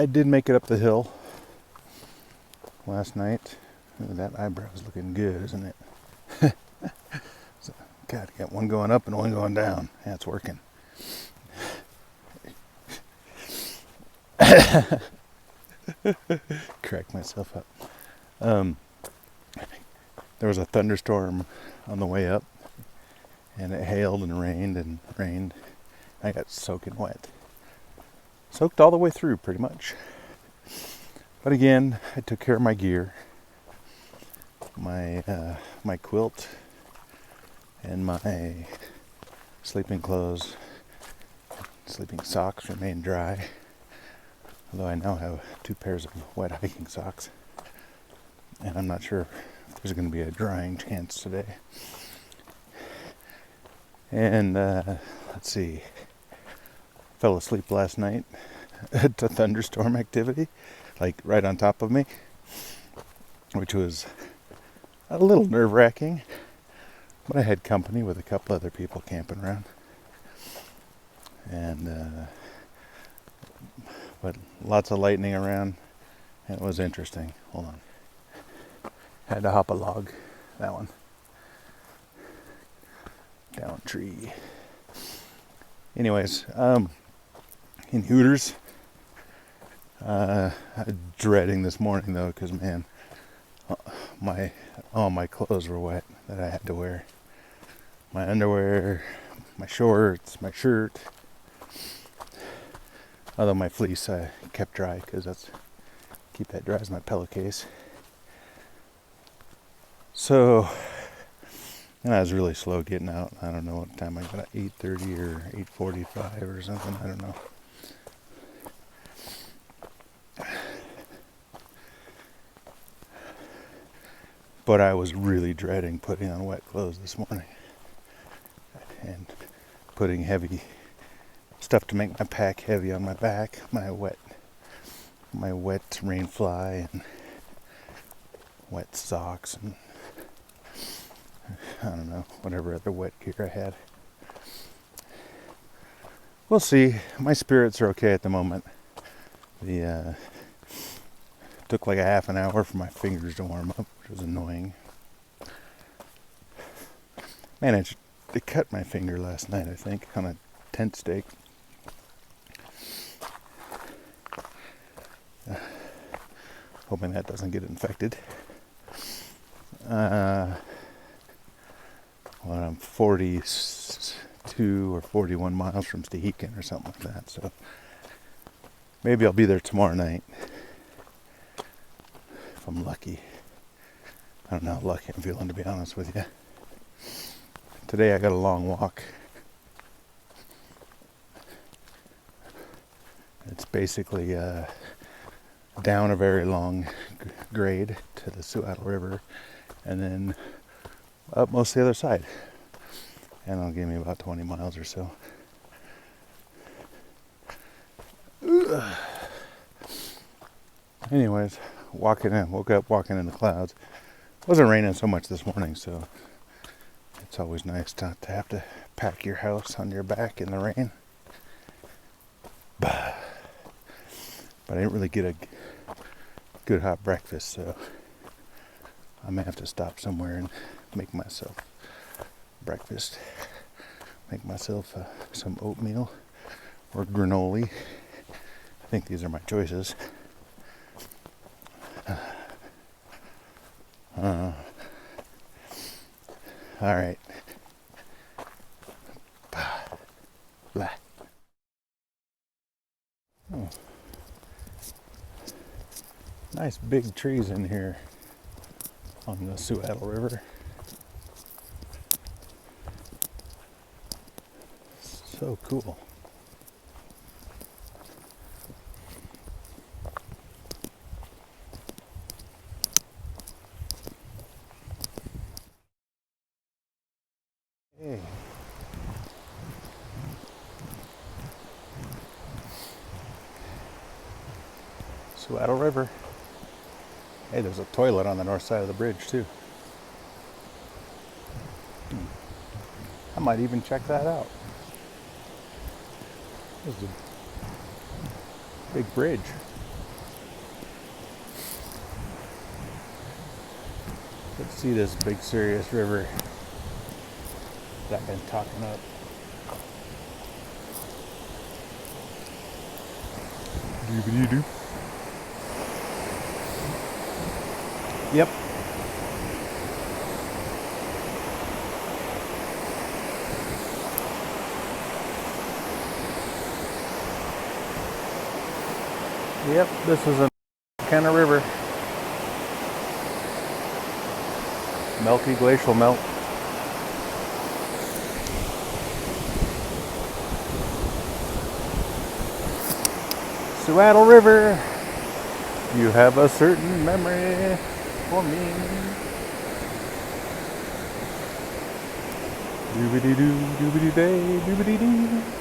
I did make it up the hill last night. Ooh, that eyebrow's looking good, isn't it? So, God, I got one going up and one going down. Yeah, it's working. Crack myself up. There was a thunderstorm on the way up, and it hailed and rained and rained. I got soaking wet. Soaked all the way through, pretty much. But again, I took care of my gear. My quilt and my sleeping clothes, sleeping socks remain dry. Although I now have 2 pairs of wet hiking socks. And I'm not sure if there's going to be a drying chance today. And let's see. Fell asleep last night to thunderstorm activity, like right on top of me, which was a little nerve-wracking. But I had company with a couple other people camping around. And but lots of lightning around, and it was interesting. Hold on. Had to hop a log, that one. Down tree. Anyways, in Hooters, I'm dreading this morning though, because man, all my clothes were wet that I had to wear. My underwear, my shorts, my shirt. Although my fleece I kept dry, because keep that dry as my pillowcase. So, and I was really slow getting out. I don't know what time I got out, 8:30 or 8:45 or something. I don't know. But I was really dreading putting on wet clothes this morning and putting heavy stuff to make my pack heavy on my back, my wet rain fly and wet socks and I don't know, whatever other wet gear I had. We'll see. My spirits are okay at the moment. Took like a half an hour for my fingers to warm up, which was annoying. Managed to cut my finger last night, I think, on a tent stake. Hoping that doesn't get infected. Well, I'm 42 or 41 miles from Suiattle or something like that, so maybe I'll be there tomorrow night if I'm lucky. I don't know how lucky I'm feeling, to be honest with you. Today I got a long walk. It's basically down a very long grade to the Suiattle River and then up most of the other side. And it'll give me about 20 miles or so. Anyways, woke up walking in the clouds. It wasn't raining so much this morning, so it's always nice not to have to pack your house on your back in the rain. But I didn't really get a good hot breakfast, so I may have to stop somewhere and make myself breakfast. Make myself some oatmeal or granola. I think these are my choices. All right. Blah. Oh. Nice big trees in here on the Suiattle River. So cool. Hey. Suiattle River. Hey, there's a toilet on the north side of the bridge too. I might even check that out. There's a big bridge. Let's see this big serious river that I've been talking up. Doobity-doo. Yep. Yep, this is a kind of river. Milky glacial melt. Suiattle River, you have a certain memory for me. Doobity doo, doobity day, doobity doo.